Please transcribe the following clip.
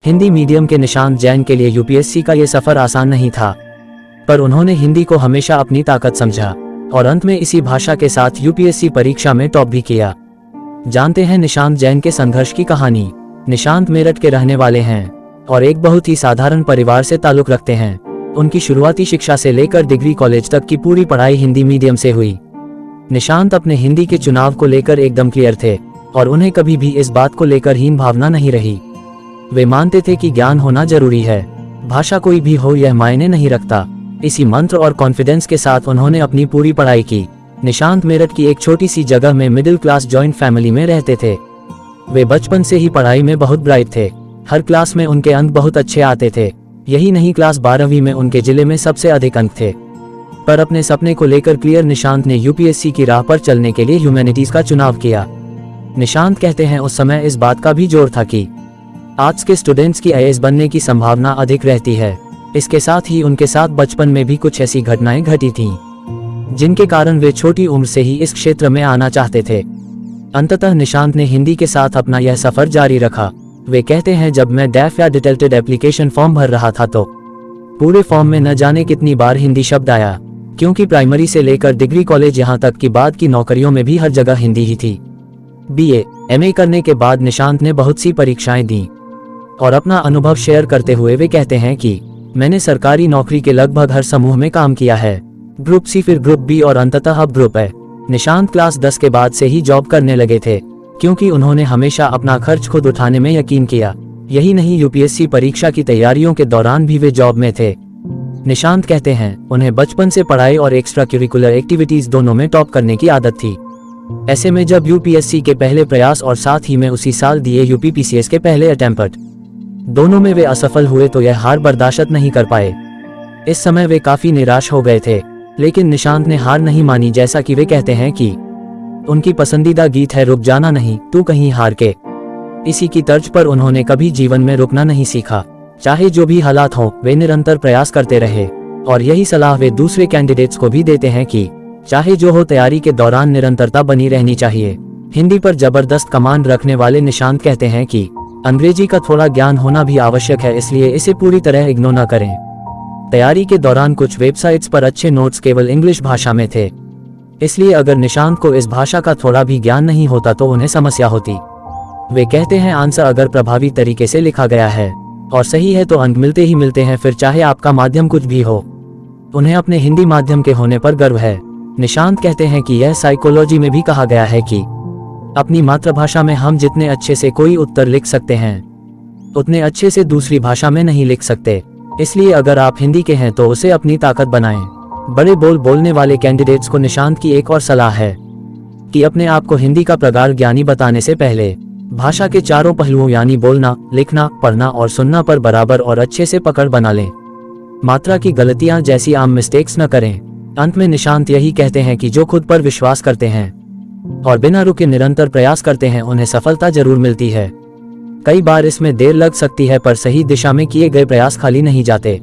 Hindi medium के निशांत जैन के लिए यूपीएससी का ये सफर आसान नहीं था, पर उन्होंने हिंदी को हमेशा अपनी ताकत समझा और अंत में इसी भाषा के साथ यूपीएससी परीक्षा में टॉप भी किया। जानते हैं निशांत जैन के संघर्ष की कहानी। निशांत मेरठ के रहने वाले हैं और एक बहुत ही साधारण परिवार से ताल्लुक रखते हैं। उनकी शुरुआती शिक्षा से लेकर डिग्री कॉलेज तक की पूरी पढ़ाई हिंदी मीडियम से हुई। निशांत अपने हिंदी के चुनाव को लेकर एकदम क्लियर थे और उन्हें कभी भी इस बात को लेकर हीन भावना नहीं रही। वे मानते थे कि ज्ञान होना जरूरी है, भाषा कोई भी हो यह मायने नहीं रखता। इसी मंत्र और कॉन्फिडेंस के साथ उन्होंने अपनी पूरी पढ़ाई की। निशांत मेरठ की एक छोटी सी जगह में मिडिल क्लास जॉइंट फैमिली में रहते थे। वे बचपन से ही पढ़ाई में बहुत ब्राइट थे। हर क्लास में उनके अंक बहुत अच्छे आते थे। यही नहीं, क्लास 12वीं में उनके जिले में सबसे अधिक अंक थे। पर अपने सपने को लेकर क्लियर निशांत ने यूपीएससी की राह पर चलने के लिए ह्यूमैनिटीज का चुनाव किया। निशांत कहते हैं उस समय इस बात का भी जोर था कि आर्ट्स के स्टूडेंट्स की आईएएस बनने की संभावना अधिक रहती है। इसके साथ ही उनके साथ बचपन में भी कुछ ऐसी घटनाएं घटी थीं, जिनके कारण वे छोटी उम्र से ही इस क्षेत्र में आना चाहते थे। अंततः निशांत ने हिंदी के साथ अपना यह सफर जारी रखा। वे कहते हैं, जब मैं डैफ या डिटेल्टेड एप्लीकेशन फॉर्म भर रहा था तो पूरे फॉर्म में न जाने कितनी बार हिंदी शब्द आया, क्योंकि प्राइमरी से लेकर डिग्री कॉलेज यहाँ तक कि बाद की नौकरियों में भी हर जगह हिंदी ही थी। बीए, एमए करने के बाद निशांत ने बहुत सी परीक्षाएं दी और अपना अनुभव शेयर करते हुए वे कहते हैं कि मैंने सरकारी नौकरी के लगभग हर समूह में काम किया है, ग्रुप सी, फिर ग्रुप बी और अंततः अब ग्रुप है। निशांत क्लास 10 के बाद से ही जॉब करने लगे थे, क्योंकि उन्होंने हमेशा अपना खर्च खुद उठाने में यकीन किया। यही नहीं, यूपीएससी परीक्षा की तैयारियों के दौरान भी वे जॉब में थे। निशांत कहते हैं उन्हें बचपन से पढ़ाई और एक्स्ट्रा करिकुलर एक्टिविटीज दोनों में टॉप करने की आदत थी। ऐसे में जब यूपीएससी के पहले प्रयास और साथ ही में उसी साल दिए यूपीपीसीएस के पहले अटेम्प्ट, दोनों में वे असफल हुए तो यह हार बर्दाश्त नहीं कर पाए। इस समय वे काफी निराश हो गए थे, लेकिन निशांत ने हार नहीं मानी। जैसा कि वे कहते हैं कि उनकी पसंदीदा गीत है रुक जाना नहीं तू कहीं हार के। इसी की तर्ज पर उन्होंने कभी जीवन में रुकना नहीं सीखा। चाहे जो भी हालात हों, वे निरंतर प्रयास करते रहे और यही सलाह वे दूसरे कैंडिडेट्स को भी देते हैं कि चाहे जो हो, तैयारी के दौरान निरंतरता बनी रहनी चाहिए। हिंदी पर जबरदस्त कमांड रखने वाले निशांत कहते हैं कि अंग्रेजी का थोड़ा ज्ञान होना भी आवश्यक है, इसलिए इसे पूरी तरह इग्नोर न करें। तैयारी के दौरान कुछ वेबसाइट्स पर अच्छे नोट्स केवल इंग्लिश भाषा में थे, इसलिए अगर निशांत को इस भाषा का थोड़ा भी ज्ञान नहीं होता तो उन्हें समस्या होती। वे कहते हैं आंसर अगर प्रभावी तरीके से लिखा गया है और सही है तो अंक मिलते ही मिलते हैं, फिर चाहे आपका माध्यम कुछ भी हो। उन्हें अपने हिंदी माध्यम के होने पर गर्व है। निशांत कहते हैं कि यह साइकोलॉजी में भी कहा गया है कि अपनी मातृभाषा में हम जितने अच्छे से कोई उत्तर लिख सकते हैं, उतने अच्छे से दूसरी भाषा में नहीं लिख सकते। इसलिए अगर आप हिंदी के हैं तो उसे अपनी ताकत बनाएं। बड़े बोल बोलने वाले कैंडिडेट्स को निशांत की एक और सलाह है कि अपने आप को हिंदी का प्रगाढ़ ज्ञानी बताने से पहले भाषा के चारों पहलुओं यानी बोलना, लिखना, पढ़ना और सुनना पर बराबर और अच्छे से पकड़ बना लें। मात्रा की गलतियां जैसी आम मिस्टेक्स न करें। अंत में निशांत यही कहते हैं कि जो खुद पर विश्वास करते हैं और बिना रुके निरंतर प्रयास करते हैं, उन्हें सफलता जरूर मिलती है। कई बार इसमें देर लग सकती है, पर सही दिशा में किए गए प्रयास खाली नहीं जाते।